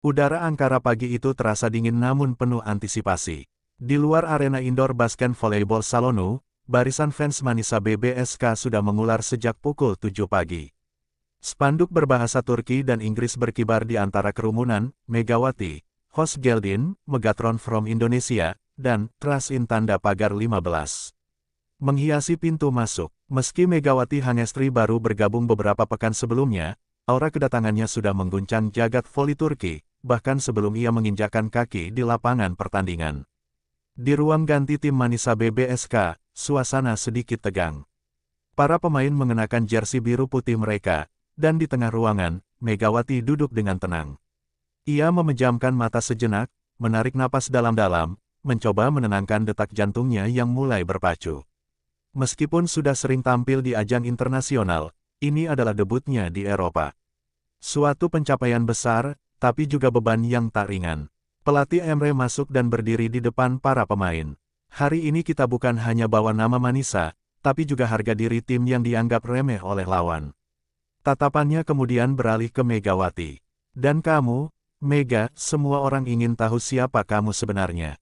Udara angkara pagi itu terasa dingin namun penuh antisipasi. Di luar arena indoor basket volleyball Salonu, barisan fans Manisa BBSK sudah mengular sejak pukul 7 pagi. Spanduk berbahasa Turki dan Inggris berkibar di antara kerumunan. Megawati, Hoş geldin, Megatron from Indonesia, dan Trasin tanda pagar 15. Menghiasi pintu masuk. Meski Megawati Hangestri baru bergabung beberapa pekan sebelumnya, aura kedatangannya sudah mengguncang jagat voli Turki, bahkan sebelum ia menginjakkan kaki di lapangan pertandingan. Di ruang ganti tim Manisa BBSK, suasana sedikit tegang. Para pemain mengenakan jersey biru putih mereka, dan di tengah ruangan, Megawati duduk dengan tenang. Ia memejamkan mata sejenak, menarik napas dalam-dalam, mencoba menenangkan detak jantungnya yang mulai berpacu. Meskipun sudah sering tampil di ajang internasional, ini adalah debutnya di Eropa. Suatu pencapaian besar, tapi juga beban yang tak ringan. Pelatih Emre masuk dan berdiri di depan para pemain. Hari ini kita bukan hanya bawa nama Manisa, tapi juga harga diri tim yang dianggap remeh oleh lawan. Tatapannya kemudian beralih ke Megawati. Dan kamu, Mega, semua orang ingin tahu siapa kamu sebenarnya.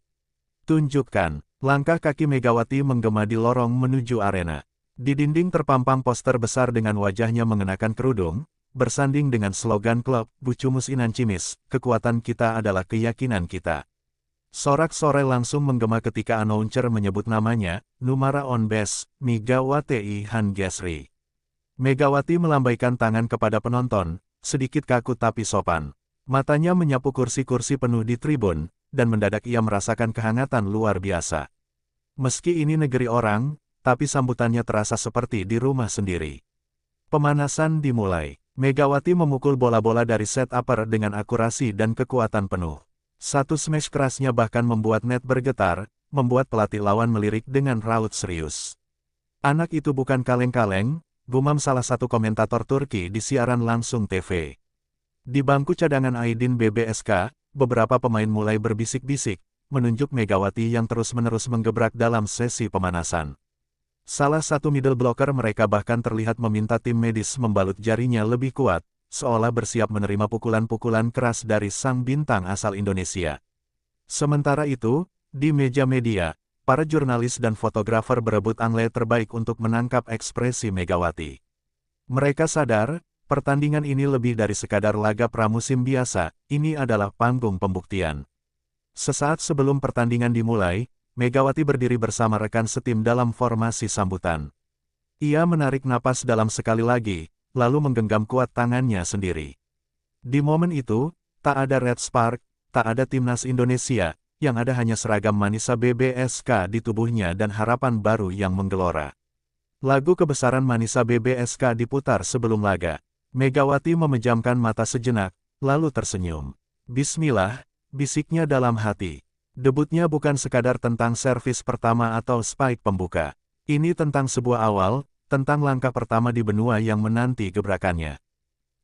Tunjukkan. Langkah kaki Megawati menggema di lorong menuju arena. Di dinding terpampang poster besar dengan wajahnya mengenakan kerudung, bersanding dengan slogan klub, Bucumus Inancimis, kekuatan kita adalah keyakinan kita. Sorak-sorai langsung menggema ketika announcer menyebut namanya, Numara on base, Megawati Hangestri. Megawati melambaikan tangan kepada penonton, sedikit kaku tapi sopan. Matanya menyapu kursi-kursi penuh di tribun, dan mendadak ia merasakan kehangatan luar biasa. Meski ini negeri orang, tapi sambutannya terasa seperti di rumah sendiri. Pemanasan dimulai. Megawati memukul bola-bola dari set upper dengan akurasi dan kekuatan penuh. Satu smash kerasnya bahkan membuat net bergetar, membuat pelatih lawan melirik dengan raut serius. Anak itu bukan kaleng-kaleng, gumam salah satu komentator Turki di siaran langsung TV. Di bangku cadangan Aydin BBSK, beberapa pemain mulai berbisik-bisik, menunjuk Megawati yang terus-menerus menggebrak dalam sesi pemanasan. Salah satu middle blocker mereka bahkan terlihat meminta tim medis membalut jarinya lebih kuat, seolah bersiap menerima pukulan-pukulan keras dari sang bintang asal Indonesia. Sementara itu, di meja media, para jurnalis dan fotografer berebut angle terbaik untuk menangkap ekspresi Megawati. Mereka sadar, pertandingan ini lebih dari sekadar laga pramusim biasa, ini adalah panggung pembuktian. Sesaat sebelum pertandingan dimulai, Megawati berdiri bersama rekan setim dalam formasi sambutan. Ia menarik napas dalam sekali lagi, lalu menggenggam kuat tangannya sendiri. Di momen itu, tak ada red spark, tak ada timnas Indonesia, yang ada hanya seragam Manisa BBSK di tubuhnya dan harapan baru yang menggelora. Lagu kebesaran Manisa BBSK diputar sebelum laga. Megawati memejamkan mata sejenak, lalu tersenyum. Bismillah, bisiknya dalam hati. Debutnya bukan sekadar tentang servis pertama atau spike pembuka. Ini tentang sebuah awal, tentang langkah pertama di benua yang menanti gebrakannya.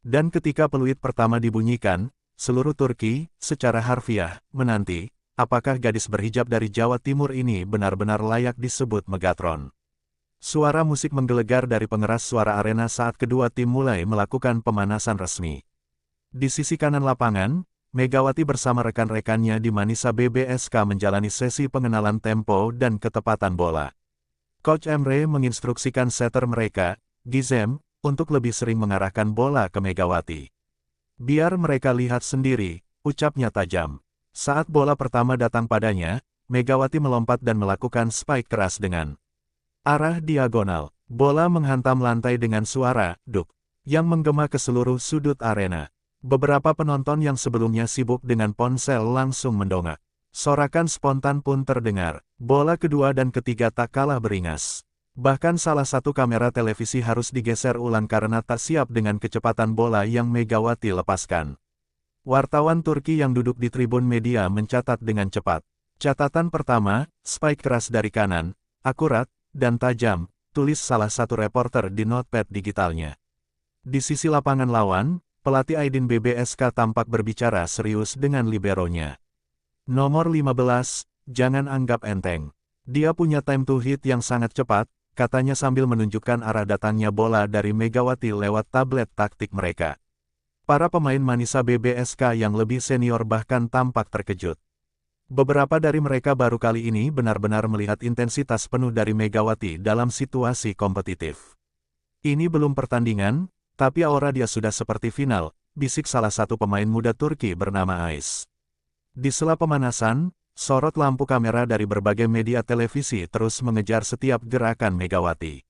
Dan ketika peluit pertama dibunyikan, seluruh Turki, secara harfiah, menanti, apakah gadis berhijab dari Jawa Timur ini benar-benar layak disebut Megatron. Suara musik menggelegar dari pengeras suara arena saat kedua tim mulai melakukan pemanasan resmi. Di sisi kanan lapangan, Megawati bersama rekan-rekannya di Manisa BBSK menjalani sesi pengenalan tempo dan ketepatan bola. Coach Emre menginstruksikan setter mereka, Gizem, untuk lebih sering mengarahkan bola ke Megawati. Biar mereka lihat sendiri, ucapnya tajam. Saat bola pertama datang padanya, Megawati melompat dan melakukan spike keras dengan arah diagonal. Bola menghantam lantai dengan suara duk yang menggema ke seluruh sudut arena. Beberapa penonton yang sebelumnya sibuk dengan ponsel langsung mendongak. Sorakan spontan pun terdengar. Bola kedua dan ketiga tak kalah beringas. Bahkan salah satu kamera televisi harus digeser ulang karena tak siap dengan kecepatan bola yang Megawati lepaskan. Wartawan Turki yang duduk di tribun media mencatat dengan cepat. Catatan pertama, spike keras dari kanan, akurat, dan tajam, tulis salah satu reporter di notepad digitalnya. Di sisi lapangan lawan, pelatih Aydin BBSK tampak berbicara serius dengan liberonya. Nomor 15, jangan anggap enteng. Dia punya time to hit yang sangat cepat, katanya sambil menunjukkan arah datangnya bola dari Megawati lewat tablet taktik mereka. Para pemain Manisa BBSK yang lebih senior bahkan tampak terkejut. Beberapa dari mereka baru kali ini benar-benar melihat intensitas penuh dari Megawati dalam situasi kompetitif. Ini belum pertandingan, tapi aura dia sudah seperti final, bisik salah satu pemain muda Turki bernama Ais. Di sela pemanasan, sorot lampu kamera dari berbagai media televisi terus mengejar setiap gerakan Megawati.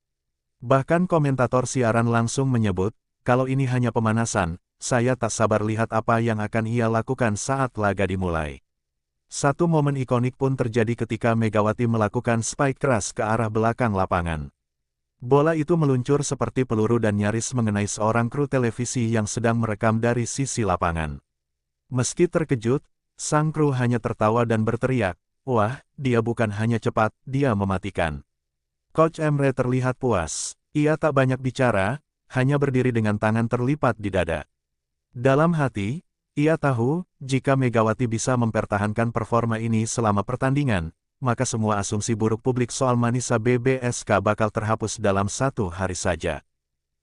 Bahkan komentator siaran langsung menyebut, kalau ini hanya pemanasan, saya tak sabar lihat apa yang akan ia lakukan saat laga dimulai. Satu momen ikonik pun terjadi ketika Megawati melakukan spike keras ke arah belakang lapangan. Bola itu meluncur seperti peluru dan nyaris mengenai seorang kru televisi yang sedang merekam dari sisi lapangan. Meski terkejut, sang kru hanya tertawa dan berteriak, "Wah, dia bukan hanya cepat, dia mematikan." Coach Emre terlihat puas. Ia tak banyak bicara, hanya berdiri dengan tangan terlipat di dada. Dalam hati, ia tahu, jika Megawati bisa mempertahankan performa ini selama pertandingan, maka semua asumsi buruk publik soal Manisa BBSK bakal terhapus dalam satu hari saja.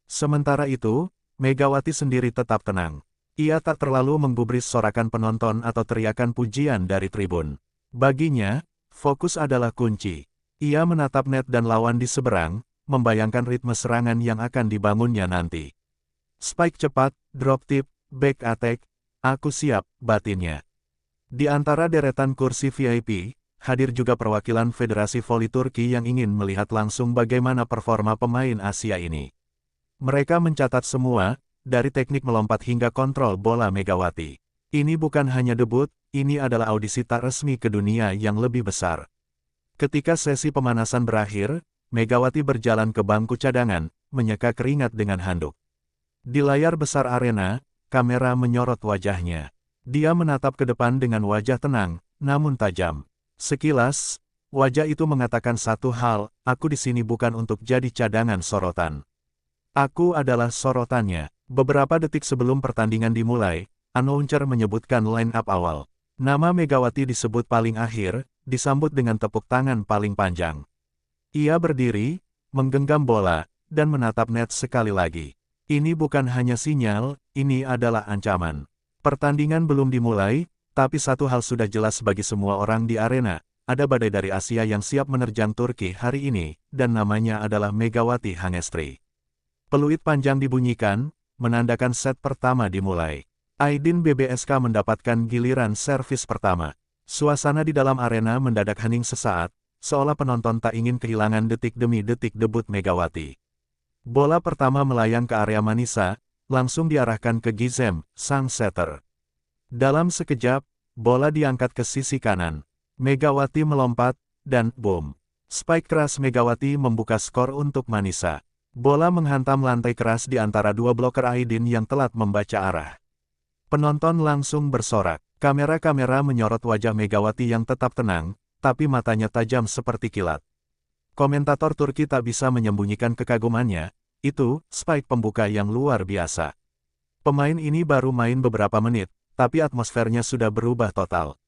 Sementara itu, Megawati sendiri tetap tenang. Ia tak terlalu menggubris sorakan penonton atau teriakan pujian dari tribun. Baginya, fokus adalah kunci. Ia menatap net dan lawan di seberang, membayangkan ritme serangan yang akan dibangunnya nanti. Spike cepat, drop tip, back attack, aku siap, batinnya. Di antara deretan kursi VIP, hadir juga perwakilan Federasi Voli Turki yang ingin melihat langsung bagaimana performa pemain Asia ini. Mereka mencatat semua, dari teknik melompat hingga kontrol bola Megawati. Ini bukan hanya debut, ini adalah audisi tak resmi ke dunia yang lebih besar. Ketika sesi pemanasan berakhir, Megawati berjalan ke bangku cadangan, menyeka keringat dengan handuk. Di layar besar arena, kamera menyorot wajahnya. Dia menatap ke depan dengan wajah tenang, namun tajam. Sekilas, wajah itu mengatakan satu hal, aku di sini bukan untuk jadi cadangan sorotan. Aku adalah sorotannya. Beberapa detik sebelum pertandingan dimulai, announcer menyebutkan line-up awal. Nama Megawati disebut paling akhir, disambut dengan tepuk tangan paling panjang. Ia berdiri, menggenggam bola, dan menatap net sekali lagi. Ini bukan hanya sinyal, ini adalah ancaman. Pertandingan belum dimulai, tapi satu hal sudah jelas bagi semua orang di arena, ada badai dari Asia yang siap menerjang Turki hari ini, dan namanya adalah Megawati Hangestri. Peluit panjang dibunyikan, menandakan set pertama dimulai. Aidin BBSK mendapatkan giliran servis pertama. Suasana di dalam arena mendadak hening sesaat, seolah penonton tak ingin kehilangan detik demi detik debut Megawati. Bola pertama melayang ke area Manisa, langsung diarahkan ke Gizem, sang setter. Dalam sekejap, bola diangkat ke sisi kanan. Megawati melompat, dan boom. Spike keras Megawati membuka skor untuk Manisa. Bola menghantam lantai keras di antara dua bloker Aidin yang telat membaca arah. Penonton langsung bersorak. Kamera-kamera menyorot wajah Megawati yang tetap tenang, tapi matanya tajam seperti kilat. Komentator Turki tak bisa menyembunyikan kekagumannya, itu spike pembuka yang luar biasa. Pemain ini baru main beberapa menit, tapi atmosfernya sudah berubah total.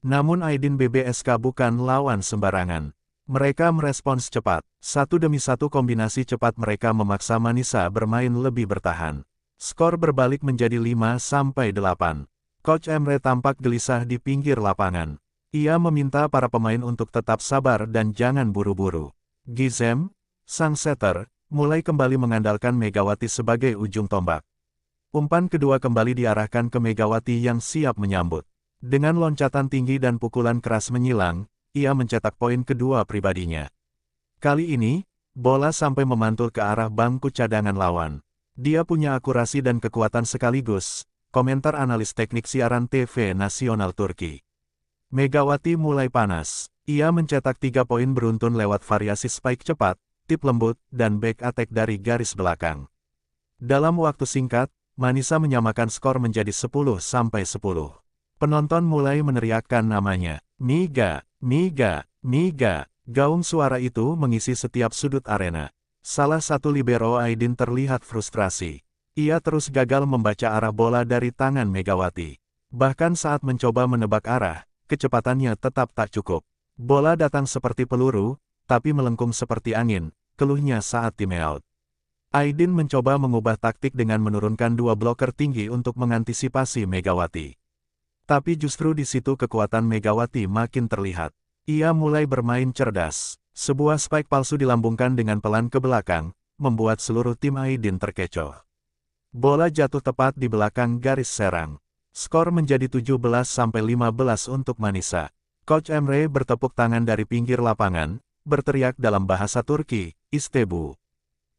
Namun Aidin BBSK bukan lawan sembarangan. Mereka merespons cepat. Satu demi satu kombinasi cepat mereka memaksa Manisa bermain lebih bertahan. Skor berbalik menjadi 5-8. Coach Emre tampak gelisah di pinggir lapangan. Ia meminta para pemain untuk tetap sabar dan jangan buru-buru. Gizem, sang setter, mulai kembali mengandalkan Megawati sebagai ujung tombak. Umpan kedua kembali diarahkan ke Megawati yang siap menyambut. Dengan loncatan tinggi dan pukulan keras menyilang, ia mencetak poin kedua pribadinya. Kali ini, bola sampai memantul ke arah bangku cadangan lawan. Dia punya akurasi dan kekuatan sekaligus, komentar analis teknik siaran TV nasional Turki. Megawati mulai panas. Ia mencetak 3 poin beruntun lewat variasi spike cepat, tip lembut, dan back attack dari garis belakang. Dalam waktu singkat, Manisa menyamakan skor menjadi 10-10. Penonton mulai meneriakkan namanya. Miga, Miga, Miga. Gaung suara itu mengisi setiap sudut arena. Salah satu libero Aidin terlihat frustrasi. Ia terus gagal membaca arah bola dari tangan Megawati. Bahkan saat mencoba menebak arah, kecepatannya tetap tak cukup. Bola datang seperti peluru, tapi melengkung seperti angin, keluhnya saat time out. Aidin mencoba mengubah taktik dengan menurunkan dua bloker tinggi untuk mengantisipasi Megawati. Tapi justru di situ kekuatan Megawati makin terlihat. Ia mulai bermain cerdas. Sebuah spike palsu dilambungkan dengan pelan ke belakang, membuat seluruh tim Aidin terkecoh. Bola jatuh tepat di belakang garis serang. Skor menjadi 17-15 untuk Manisa. Coach Emre bertepuk tangan dari pinggir lapangan, berteriak dalam bahasa Turki, "İşte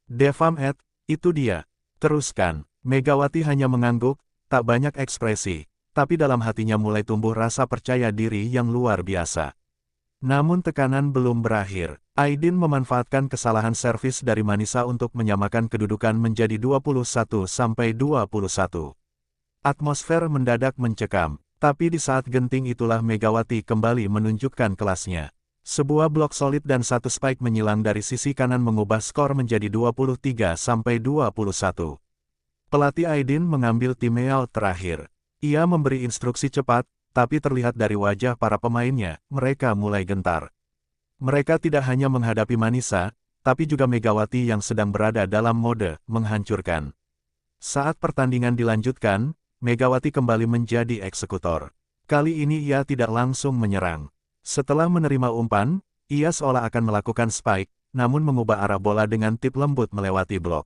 Devam et, itu dia. Teruskan." Megawati hanya mengangguk, tak banyak ekspresi, tapi dalam hatinya mulai tumbuh rasa percaya diri yang luar biasa. Namun tekanan belum berakhir. Aidin memanfaatkan kesalahan servis dari Manisa untuk menyamakan kedudukan menjadi 21-21. Atmosfer mendadak mencekam, tapi di saat genting itulah Megawati kembali menunjukkan kelasnya. Sebuah blok solid dan satu spike menyilang dari sisi kanan mengubah skor menjadi 23-21. Pelatih Aidin mengambil timeout terakhir. Ia memberi instruksi cepat, tapi terlihat dari wajah para pemainnya, mereka mulai gentar. Mereka tidak hanya menghadapi Manisa, tapi juga Megawati yang sedang berada dalam mode menghancurkan. Saat pertandingan dilanjutkan, Megawati kembali menjadi eksekutor. Kali ini ia tidak langsung menyerang. Setelah menerima umpan, ia seolah akan melakukan spike, namun mengubah arah bola dengan tip lembut melewati blok.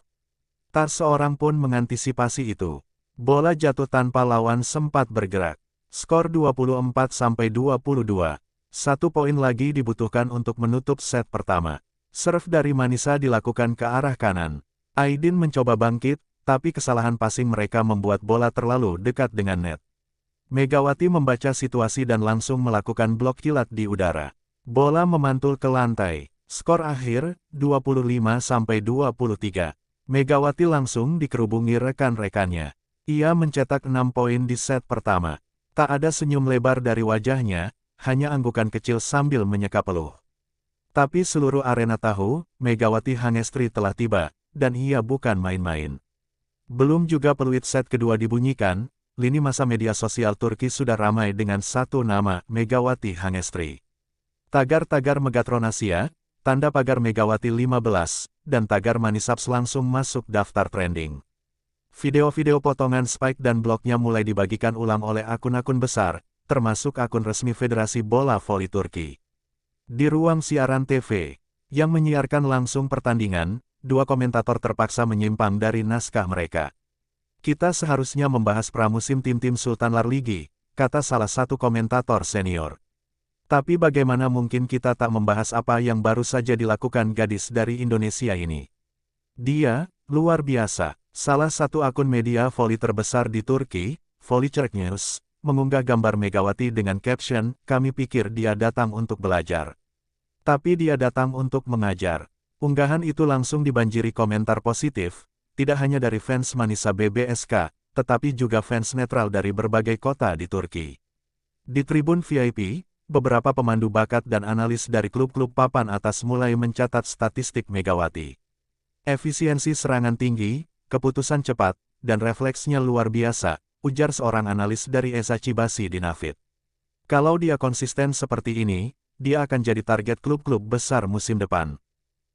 Tak seorang pun mengantisipasi itu. Bola jatuh tanpa lawan sempat bergerak. Skor 24-22. 1 poin lagi dibutuhkan untuk menutup set pertama. Serve dari Manisa dilakukan ke arah kanan. Aidin mencoba bangkit, tapi kesalahan passing mereka membuat bola terlalu dekat dengan net. Megawati membaca situasi dan langsung melakukan blok kilat di udara. Bola memantul ke lantai. Skor akhir, 25-23. Megawati langsung dikerubungi rekan-rekannya. Ia mencetak 6 poin di set pertama. Tak ada senyum lebar dari wajahnya, hanya anggukan kecil sambil menyeka peluh. Tapi seluruh arena tahu, Megawati Hangestri telah tiba, dan ia bukan main-main. Belum juga peluit set kedua dibunyikan, lini masa media sosial Turki sudah ramai dengan satu nama, Megawati Hangestri. Tagar-tagar Megatron Asia, tanda pagar Megawati 15, dan tagar Manisaps langsung masuk daftar trending. Video-video potongan spike dan bloknya mulai dibagikan ulang oleh akun-akun besar, termasuk akun resmi Federasi Bola Voli Turki. Di ruang siaran TV, yang menyiarkan langsung pertandingan, dua komentator terpaksa menyimpang dari naskah mereka. "Kita seharusnya membahas pramusim tim-tim Sultan Larligi," kata salah satu komentator senior. "Tapi bagaimana mungkin kita tak membahas apa yang baru saja dilakukan gadis dari Indonesia ini? Dia, luar biasa." Salah satu akun media voli terbesar di Turki, VoliCheck News, mengunggah gambar Megawati dengan caption, "Kami pikir dia datang untuk belajar. Tapi dia datang untuk mengajar." Unggahan itu langsung dibanjiri komentar positif, tidak hanya dari fans Manisa BBSK, tetapi juga fans netral dari berbagai kota di Turki. Di tribun VIP, beberapa pemandu bakat dan analis dari klub-klub papan atas mulai mencatat statistik Megawati. "Efisiensi serangan tinggi, keputusan cepat, dan refleksnya luar biasa," ujar seorang analis dari Eczacıbaşı Dinafit. "Kalau dia konsisten seperti ini, dia akan jadi target klub-klub besar musim depan."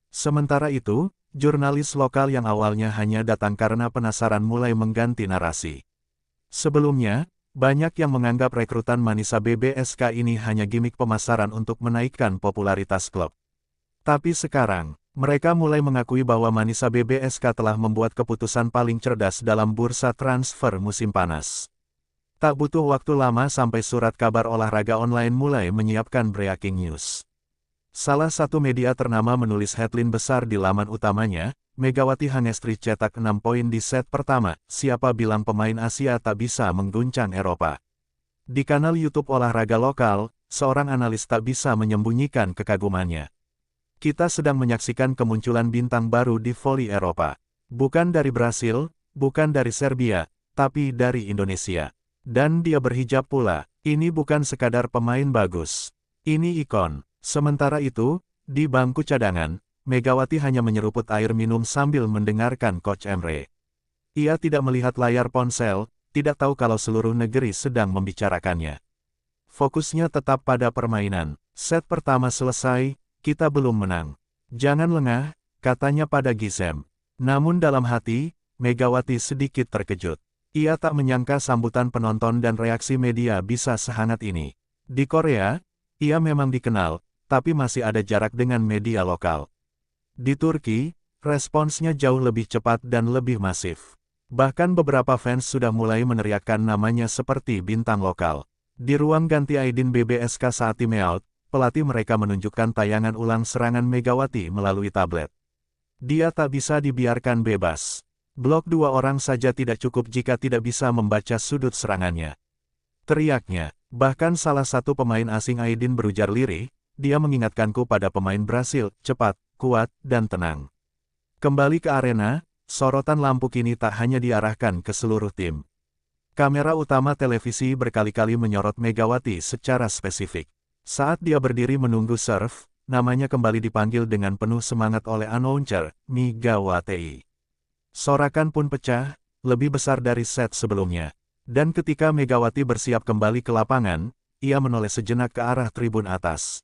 Sementara itu, jurnalis lokal yang awalnya hanya datang karena penasaran mulai mengganti narasi. Sebelumnya, banyak yang menganggap rekrutan Manisa BBSK ini hanya gimik pemasaran untuk menaikkan popularitas klub. Tapi sekarang, mereka mulai mengakui bahwa Manisa BBSK telah membuat keputusan paling cerdas dalam bursa transfer musim panas. Tak butuh waktu lama sampai surat kabar olahraga online mulai menyiapkan breaking news. Salah satu media ternama menulis headline besar di laman utamanya, "Megawati Hangestri cetak 6 poin di set pertama, siapa bilang pemain Asia tak bisa mengguncang Eropa." Di kanal YouTube olahraga lokal, seorang analis tak bisa menyembunyikan kekagumannya. "Kita sedang menyaksikan kemunculan bintang baru di voli Eropa. Bukan dari Brasil, bukan dari Serbia, tapi dari Indonesia. Dan dia berhijab pula. Ini bukan sekadar pemain bagus. Ini ikon." Sementara itu, di bangku cadangan, Megawati hanya menyeruput air minum sambil mendengarkan Coach Emre. Ia tidak melihat layar ponsel, tidak tahu kalau seluruh negeri sedang membicarakannya. Fokusnya tetap pada permainan. Set pertama selesai, kita belum menang. Jangan lengah, katanya pada Gizem. Namun dalam hati, Megawati sedikit terkejut. Ia tak menyangka sambutan penonton dan reaksi media bisa sehangat ini. Di Korea, ia memang dikenal, tapi masih ada jarak dengan media lokal. Di Turki, responsnya jauh lebih cepat dan lebih masif. Bahkan beberapa fans sudah mulai meneriakkan namanya seperti bintang lokal. Di ruang ganti Aidin BBSK saat time out, pelatih mereka menunjukkan tayangan ulang serangan Megawati melalui tablet. Dia tak bisa dibiarkan bebas. Blok 2 orang saja tidak cukup jika tidak bisa membaca sudut serangannya. Teriaknya, bahkan salah satu pemain asing Aidin berujar lirih, dia mengingatkanku pada pemain Brasil, cepat, kuat, dan tenang. Kembali ke arena, sorotan lampu kini tak hanya diarahkan ke seluruh tim. Kamera utama televisi berkali-kali menyorot Megawati secara spesifik. Saat dia berdiri menunggu serve, namanya kembali dipanggil dengan penuh semangat oleh announcer, Megawati. Sorakan pun pecah, lebih besar dari set sebelumnya. Dan ketika Megawati bersiap kembali ke lapangan, ia menoleh sejenak ke arah tribun atas.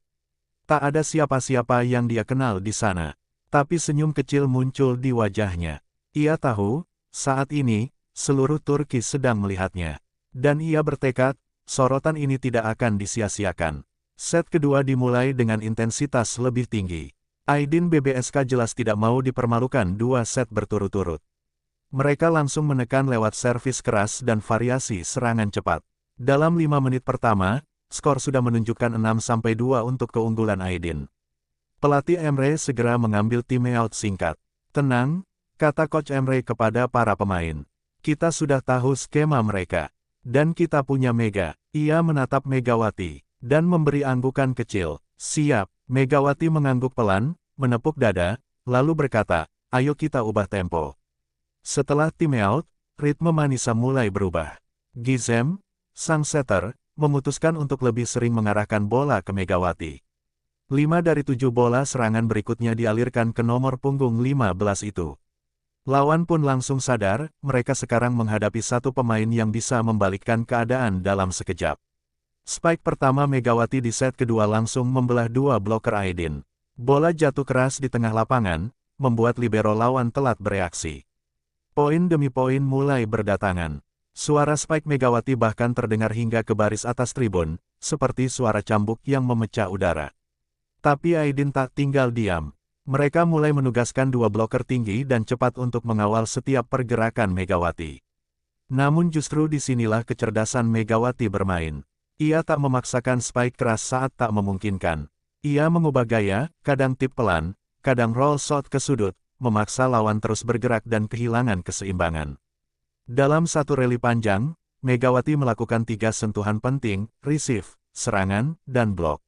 Tak ada siapa-siapa yang dia kenal di sana. Tapi senyum kecil muncul di wajahnya. Ia tahu, saat ini, seluruh Turki sedang melihatnya. Dan ia bertekad, sorotan ini tidak akan disia-siakan. Set kedua dimulai dengan intensitas lebih tinggi. Aidin BBSK jelas tidak mau dipermalukan 2 set berturut-turut. Mereka langsung menekan lewat servis keras dan variasi serangan cepat. Dalam 5 menit pertama, skor sudah menunjukkan 6-2 untuk keunggulan Aidin. Pelatih Emre segera mengambil timeout singkat. Tenang, kata Coach Emre kepada para pemain. Kita sudah tahu skema mereka. Dan kita punya Mega. Ia menatap Megawati dan memberi anggukan kecil. Siap. Megawati mengangguk pelan, menepuk dada, lalu berkata, ayo kita ubah tempo. Setelah timeout, ritme Manisa mulai berubah. Gizem, sang setter, memutuskan untuk lebih sering mengarahkan bola ke Megawati. 5 dari 7 bola serangan berikutnya dialirkan ke nomor punggung 15 itu. Lawan pun langsung sadar, mereka sekarang menghadapi satu pemain yang bisa membalikkan keadaan dalam sekejap. Spike pertama Megawati di set kedua langsung membelah 2 bloker Aidin. Bola jatuh keras di tengah lapangan, membuat libero lawan telat bereaksi. Poin demi poin mulai berdatangan. Suara Spike Megawati bahkan terdengar hingga ke baris atas tribun, seperti suara cambuk yang memecah udara. Tapi Aidin tak tinggal diam. Mereka mulai menugaskan 2 bloker tinggi dan cepat untuk mengawal setiap pergerakan Megawati. Namun justru disinilah kecerdasan Megawati bermain. Ia tak memaksakan spike keras saat tak memungkinkan. Ia mengubah gaya, kadang tip pelan, kadang roll shot ke sudut, memaksa lawan terus bergerak dan kehilangan keseimbangan. Dalam satu rally panjang, Megawati melakukan 3 sentuhan penting, receive, serangan, dan blok.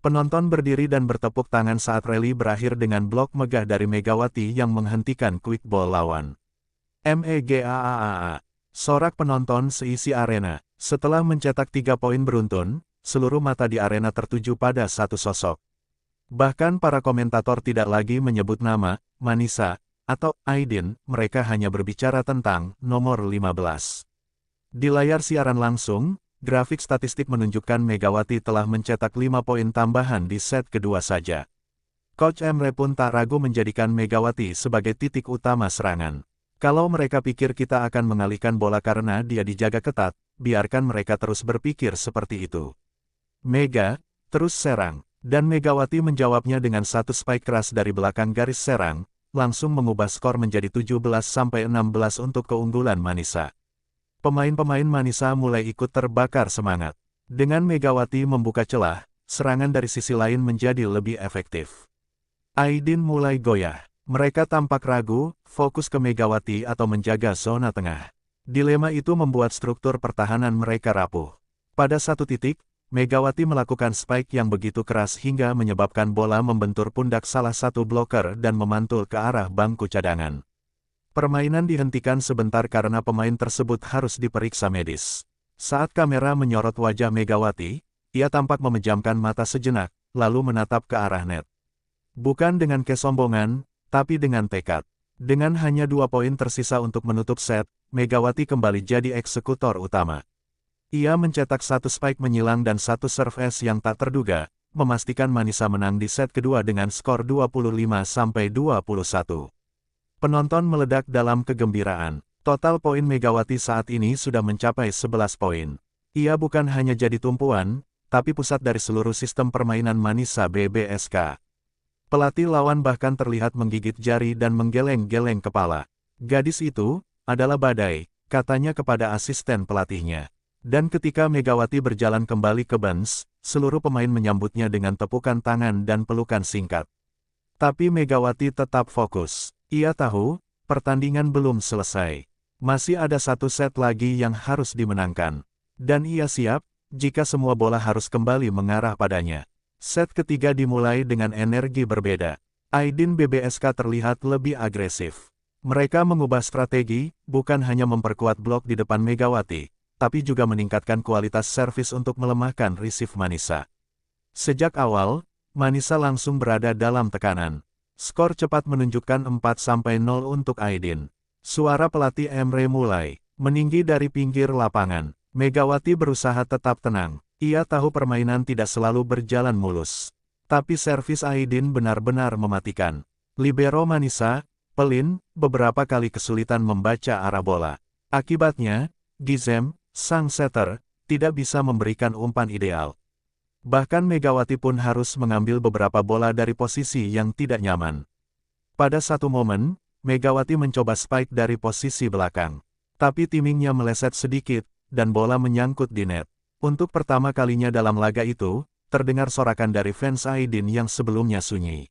Penonton berdiri dan bertepuk tangan saat rally berakhir dengan blok megah dari Megawati yang menghentikan quick ball lawan. Megaaa. Sorak penonton seisi arena. Setelah mencetak 3 poin beruntun, seluruh mata di arena tertuju pada satu sosok. Bahkan para komentator tidak lagi menyebut nama, Manisa, atau Aidin, mereka hanya berbicara tentang nomor 15. Di layar siaran langsung, grafik statistik menunjukkan Megawati telah mencetak 5 poin tambahan di set kedua saja. Coach Emre pun tak ragu menjadikan Megawati sebagai titik utama serangan. Kalau mereka pikir kita akan mengalihkan bola karena dia dijaga ketat, biarkan mereka terus berpikir seperti itu. Mega, terus serang. Dan Megawati menjawabnya dengan satu spike keras dari belakang garis serang, langsung mengubah skor menjadi 17-16 untuk keunggulan Manisa. Pemain-pemain Manisa mulai ikut terbakar semangat. Dengan Megawati membuka celah, serangan dari sisi lain menjadi lebih efektif. Aidin mulai goyah. Mereka tampak ragu, fokus ke Megawati atau menjaga zona tengah. Dilema itu membuat struktur pertahanan mereka rapuh. Pada satu titik, Megawati melakukan spike yang begitu keras hingga menyebabkan bola membentur pundak salah satu bloker dan memantul ke arah bangku cadangan. Permainan dihentikan sebentar karena pemain tersebut harus diperiksa medis. Saat kamera menyorot wajah Megawati, ia tampak memejamkan mata sejenak, lalu menatap ke arah net. Bukan dengan kesombongan, tapi dengan tekad. Dengan hanya 2 poin tersisa untuk menutup set, Megawati kembali jadi eksekutor utama. Ia mencetak 1 spike menyilang dan 1 serve ace yang tak terduga, memastikan Manisa menang di set kedua dengan skor 25-21. Penonton meledak dalam kegembiraan. Total poin Megawati saat ini sudah mencapai 11 poin. Ia bukan hanya jadi tumpuan, tapi pusat dari seluruh sistem permainan Manisa BBSK. Pelatih lawan bahkan terlihat menggigit jari dan menggeleng-geleng kepala. Gadis itu adalah badai, katanya kepada asisten pelatihnya. Dan ketika Megawati berjalan kembali ke bench, seluruh pemain menyambutnya dengan tepukan tangan dan pelukan singkat. Tapi Megawati tetap fokus. Ia tahu, pertandingan belum selesai. Masih ada satu set lagi yang harus dimenangkan. Dan ia siap, jika semua bola harus kembali mengarah padanya. Set ketiga dimulai dengan energi berbeda. Aidin BBSK terlihat lebih agresif. Mereka mengubah strategi, bukan hanya memperkuat blok di depan Megawati, tapi juga meningkatkan kualitas servis untuk melemahkan receive Manisa. Sejak awal, Manisa langsung berada dalam tekanan. Skor cepat menunjukkan 4-0 untuk Aidin. Suara pelatih Emre mulai meninggi dari pinggir lapangan. Megawati berusaha tetap tenang. Ia tahu permainan tidak selalu berjalan mulus. Tapi servis Aidin benar-benar mematikan. Libero Manisa, Pelin, beberapa kali kesulitan membaca arah bola. Akibatnya, Gizem, sang setter, tidak bisa memberikan umpan ideal. Bahkan Megawati pun harus mengambil beberapa bola dari posisi yang tidak nyaman. Pada satu momen, Megawati mencoba spike dari posisi belakang. Tapi timingnya meleset sedikit, dan bola menyangkut di net. Untuk pertama kalinya dalam laga itu, terdengar sorakan dari fans Aidin yang sebelumnya sunyi.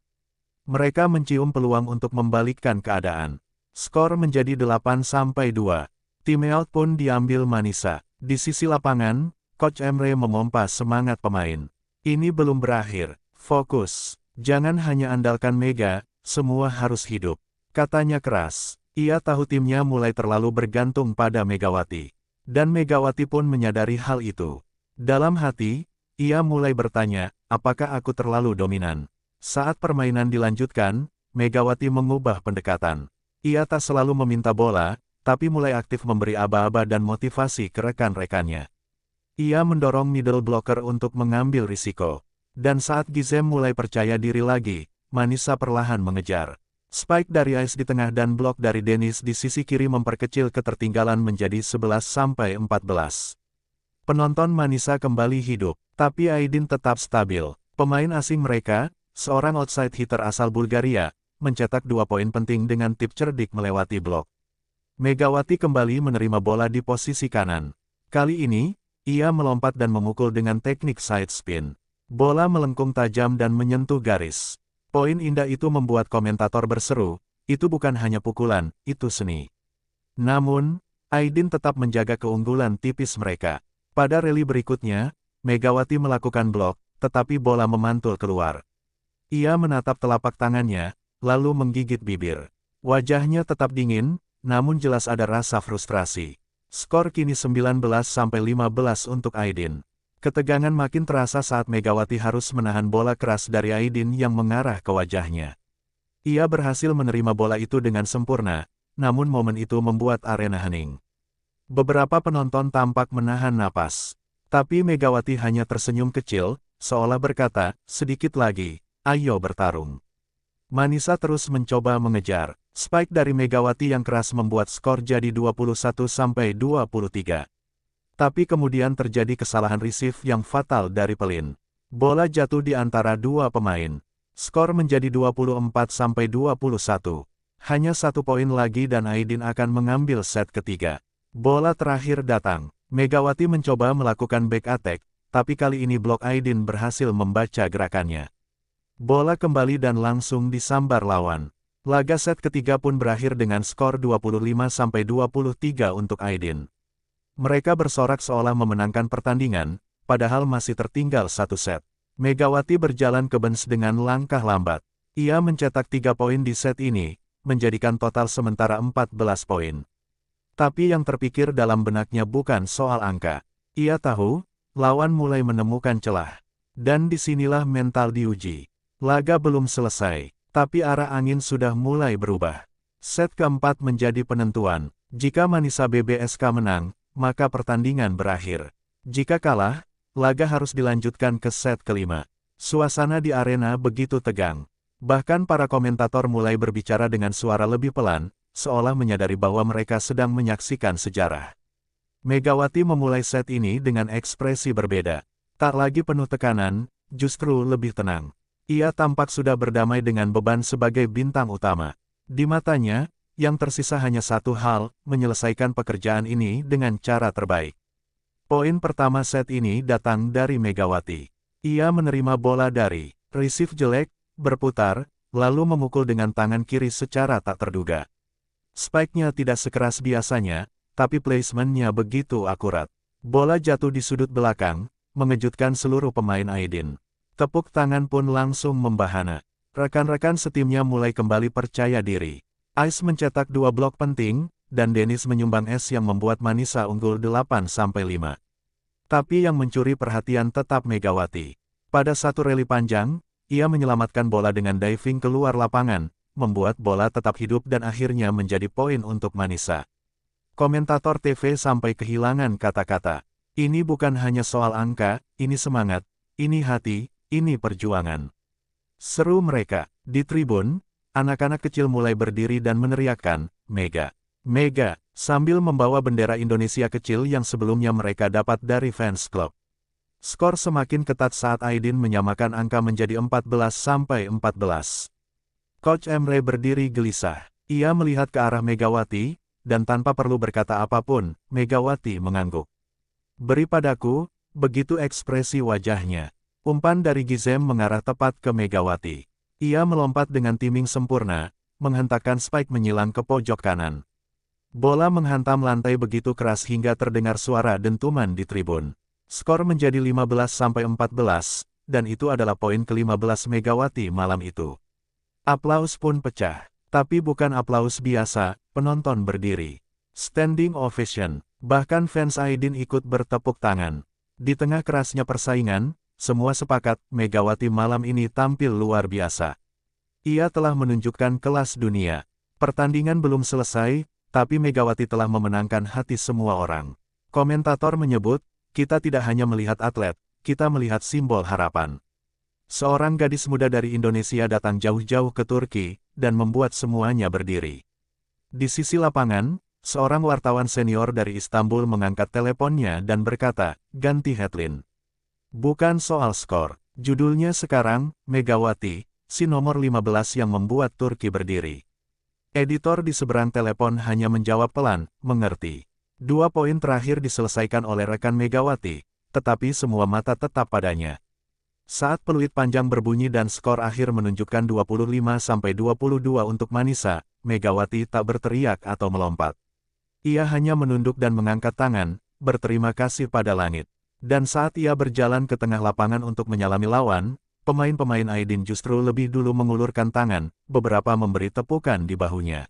Mereka mencium peluang untuk membalikkan keadaan. Skor menjadi 8-2. Timeout pun diambil Manisa. Di sisi lapangan, Coach Emre memompa semangat pemain. Ini belum berakhir. Fokus. Jangan hanya andalkan Mega, semua harus hidup. Katanya keras. Ia tahu timnya mulai terlalu bergantung pada Megawati. Dan Megawati pun menyadari hal itu. Dalam hati, ia mulai bertanya, apakah aku terlalu dominan? Saat permainan dilanjutkan, Megawati mengubah pendekatan. Ia tak selalu meminta bola, tapi mulai aktif memberi aba-aba dan motivasi ke rekan-rekannya. Ia mendorong middle blocker untuk mengambil risiko. Dan saat Gizem mulai percaya diri lagi, Manisa perlahan mengejar. Spike dari Ais di tengah dan blok dari Dennis di sisi kiri memperkecil ketertinggalan menjadi 11-14. Penonton Manisa kembali hidup, tapi Aidin tetap stabil. Pemain asing mereka, seorang outside hitter asal Bulgaria, mencetak 2 poin penting dengan tip cerdik melewati blok. Megawati kembali menerima bola di posisi kanan. Kali ini, ia melompat dan memukul dengan teknik side spin. Bola melengkung tajam dan menyentuh garis. Poin indah itu membuat komentator berseru, itu bukan hanya pukulan, itu seni. Namun, Aidin tetap menjaga keunggulan tipis mereka. Pada rally berikutnya, Megawati melakukan blok, tetapi bola memantul keluar. Ia menatap telapak tangannya, lalu menggigit bibir. Wajahnya tetap dingin, namun jelas ada rasa frustrasi. Skor kini 19-15 untuk Aidin. Ketegangan makin terasa saat Megawati harus menahan bola keras dari Aidin yang mengarah ke wajahnya. Ia berhasil menerima bola itu dengan sempurna, namun momen itu membuat arena hening. Beberapa penonton tampak menahan napas. Tapi Megawati hanya tersenyum kecil, seolah berkata, sedikit lagi, ayo bertarung. Manisa terus mencoba mengejar. Spike dari Megawati yang keras membuat skor jadi 21-23. Tapi kemudian terjadi kesalahan receive yang fatal dari Pelin. Bola jatuh di antara dua pemain. Skor menjadi 24-21. Hanya 1 poin lagi dan Aidin akan mengambil set ketiga. Bola terakhir datang. Megawati mencoba melakukan back attack, tapi kali ini blok Aidin berhasil membaca gerakannya. Bola kembali dan langsung disambar lawan. Laga set ketiga pun berakhir dengan skor 25-23 untuk Aidin. Mereka bersorak seolah memenangkan pertandingan, padahal masih tertinggal 1 set. Megawati berjalan ke bench dengan langkah lambat. Ia mencetak 3 poin di set ini, menjadikan total sementara 14 poin. Tapi yang terpikir dalam benaknya bukan soal angka. Ia tahu, lawan mulai menemukan celah. Dan disinilah mental diuji. Laga belum selesai. Tapi arah angin sudah mulai berubah. Set keempat menjadi penentuan. Jika Manisa BBSK menang, maka pertandingan berakhir. Jika kalah, laga harus dilanjutkan ke set kelima. Suasana di arena begitu tegang. Bahkan para komentator mulai berbicara dengan suara lebih pelan, seolah menyadari bahwa mereka sedang menyaksikan sejarah. Megawati memulai set ini dengan ekspresi berbeda. Tak lagi penuh tekanan, justru lebih tenang. Ia tampak sudah berdamai dengan beban sebagai bintang utama. Di matanya, yang tersisa hanya satu hal, menyelesaikan pekerjaan ini dengan cara terbaik. Poin pertama set ini datang dari Megawati. Ia menerima bola dari receive jelek, berputar, lalu memukul dengan tangan kiri secara tak terduga. Spike-nya tidak sekeras biasanya, tapi placement-nya begitu akurat. Bola jatuh di sudut belakang, mengejutkan seluruh pemain Aidin. Tepuk tangan pun langsung membahana. Rekan-rekan setimnya mulai kembali percaya diri. Ice mencetak 2 blok penting, dan Dennis menyumbang es yang membuat Manisa unggul 8-5. Tapi yang mencuri perhatian tetap Megawati. Pada satu rally panjang, ia menyelamatkan bola dengan diving keluar lapangan, membuat bola tetap hidup dan akhirnya menjadi poin untuk Manisa. Komentator TV sampai kehilangan kata-kata. Ini bukan hanya soal angka, ini semangat, ini hati, ini perjuangan. Seru mereka. Di tribun, anak-anak kecil mulai berdiri dan meneriakkan, Mega, Mega, sambil membawa bendera Indonesia kecil yang sebelumnya mereka dapat dari fans klub. Skor semakin ketat saat Aidin menyamakan angka menjadi 14-14. Coach Emre berdiri gelisah. Ia melihat ke arah Megawati, dan tanpa perlu berkata apapun, Megawati mengangguk. Beri padaku, begitu ekspresi wajahnya. Umpan dari Gizem mengarah tepat ke Megawati. Ia melompat dengan timing sempurna, menghentakkan Spike menyilang ke pojok kanan. Bola menghantam lantai begitu keras hingga terdengar suara dentuman di tribun. Skor menjadi 15-14, dan itu adalah poin ke-15 Megawati malam itu. Aplaus pun pecah. Tapi bukan aplaus biasa, penonton berdiri. Standing ovation. Bahkan fans Aidin ikut bertepuk tangan. Di tengah kerasnya persaingan, semua sepakat Megawati malam ini tampil luar biasa. Ia telah menunjukkan kelas dunia. Pertandingan belum selesai, tapi Megawati telah memenangkan hati semua orang. Komentator menyebut, kita tidak hanya melihat atlet, kita melihat simbol harapan. Seorang gadis muda dari Indonesia datang jauh-jauh ke Turki, dan membuat semuanya berdiri. Di sisi lapangan, seorang wartawan senior dari Istanbul mengangkat teleponnya dan berkata, ganti headline. Bukan soal skor, judulnya sekarang, Megawati, si nomor 15 yang membuat Turki berdiri. Editor di seberang telepon hanya menjawab pelan, mengerti. 2 poin terakhir diselesaikan oleh rekan Megawati, tetapi semua mata tetap padanya. Saat peluit panjang berbunyi dan skor akhir menunjukkan 25-22 untuk Manisa, Megawati tak berteriak atau melompat. Ia hanya menunduk dan mengangkat tangan, berterima kasih pada langit. Dan saat ia berjalan ke tengah lapangan untuk menyalami lawan, pemain-pemain Aidin justru lebih dulu mengulurkan tangan, beberapa memberi tepukan di bahunya.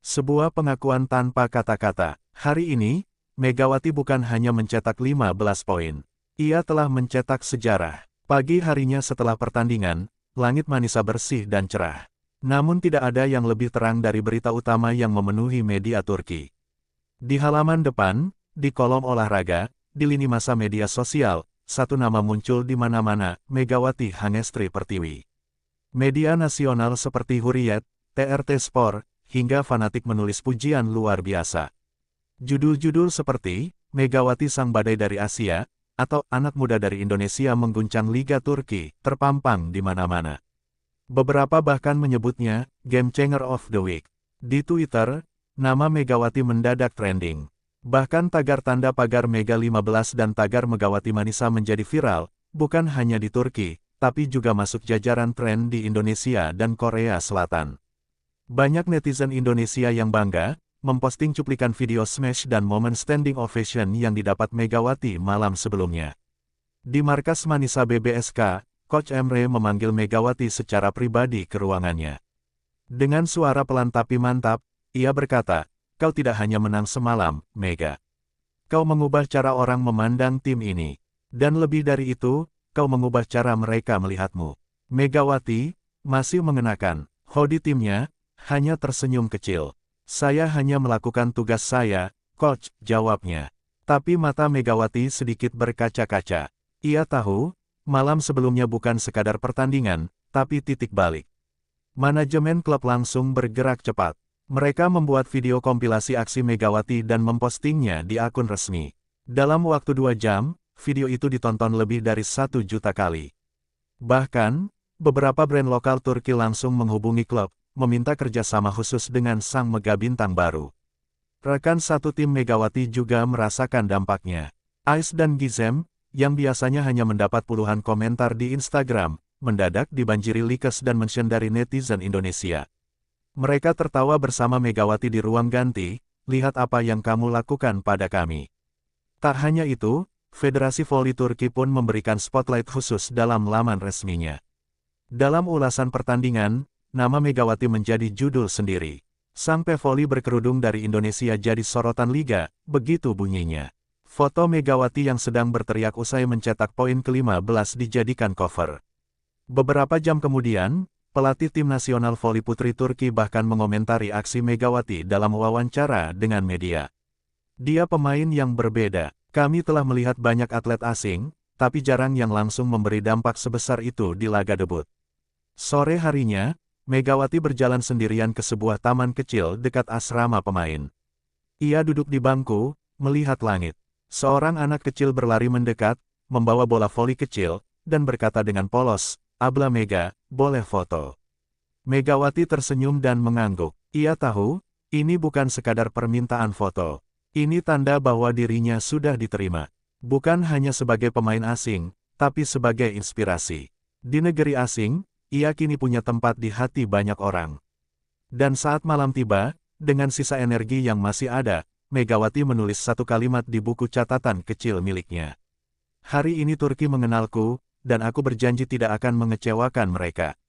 Sebuah pengakuan tanpa kata-kata. Hari ini, Megawati bukan hanya mencetak 15 poin. Ia telah mencetak sejarah. Pagi harinya setelah pertandingan, langit Manisa bersih dan cerah. Namun tidak ada yang lebih terang dari berita utama yang memenuhi media Turki. Di halaman depan, di kolom olahraga, di lini masa media sosial, satu nama muncul di mana-mana, Megawati Hangestri Pertiwi. Media nasional seperti Hurriyet, TRT Sport, hingga fanatik menulis pujian luar biasa. Judul-judul seperti, Megawati Sang Badai dari Asia, atau anak muda dari Indonesia mengguncang Liga Turki, terpampang di mana-mana. Beberapa bahkan menyebutnya, Game Changer of the Week. Di Twitter, nama Megawati mendadak trending. Bahkan tagar tanda pagar Mega 15 dan tagar Megawati Manisa menjadi viral, bukan hanya di Turki, tapi juga masuk jajaran tren di Indonesia dan Korea Selatan. Banyak netizen Indonesia yang bangga, memposting cuplikan video smash dan momen standing ovation yang didapat Megawati malam sebelumnya. Di markas Manisa BBSK, Coach Emre memanggil Megawati secara pribadi ke ruangannya. Dengan suara pelan tapi mantap, ia berkata, kau tidak hanya menang semalam, Mega. Kau mengubah cara orang memandang tim ini. Dan lebih dari itu, kau mengubah cara mereka melihatmu. Megawati, masih mengenakan hoodie timnya, hanya tersenyum kecil. Saya hanya melakukan tugas saya, Coach, jawabnya. Tapi mata Megawati sedikit berkaca-kaca. Ia tahu, malam sebelumnya bukan sekadar pertandingan, tapi titik balik. Manajemen klub langsung bergerak cepat. Mereka membuat video kompilasi aksi Megawati dan mempostingnya di akun resmi. Dalam waktu 2 jam, video itu ditonton lebih dari 1 juta kali. Bahkan, beberapa brand lokal Turki langsung menghubungi klub, meminta kerjasama khusus dengan sang mega bintang baru. Rekan satu tim Megawati juga merasakan dampaknya. Ais dan Gizem, yang biasanya hanya mendapat puluhan komentar di Instagram, mendadak dibanjiri likes dan mention dari netizen Indonesia. Mereka tertawa bersama Megawati di ruang ganti, lihat apa yang kamu lakukan pada kami. Tak hanya itu, Federasi Voli Turki pun memberikan spotlight khusus dalam laman resminya. Dalam ulasan pertandingan, nama Megawati menjadi judul sendiri. Sang pevoli berkerudung dari Indonesia jadi sorotan liga, begitu bunyinya. Foto Megawati yang sedang berteriak usai mencetak poin ke-15 dijadikan cover. Beberapa jam kemudian, pelatih tim nasional voli putri Turki bahkan mengomentari aksi Megawati dalam wawancara dengan media. Dia pemain yang berbeda. Kami telah melihat banyak atlet asing, tapi jarang yang langsung memberi dampak sebesar itu di laga debut. Sore harinya, Megawati berjalan sendirian ke sebuah taman kecil dekat asrama pemain. Ia duduk di bangku, melihat langit. Seorang anak kecil berlari mendekat, membawa bola voli kecil, dan berkata dengan polos, "Abla Mega, boleh foto?" Megawati tersenyum dan mengangguk. Ia tahu, ini bukan sekadar permintaan foto. Ini tanda bahwa dirinya sudah diterima. Bukan hanya sebagai pemain asing, tapi sebagai inspirasi. Di negeri asing, ia kini punya tempat di hati banyak orang. Dan saat malam tiba, dengan sisa energi yang masih ada, Megawati menulis satu kalimat di buku catatan kecil miliknya. "Hari ini Turki mengenalku, dan aku berjanji tidak akan mengecewakan mereka."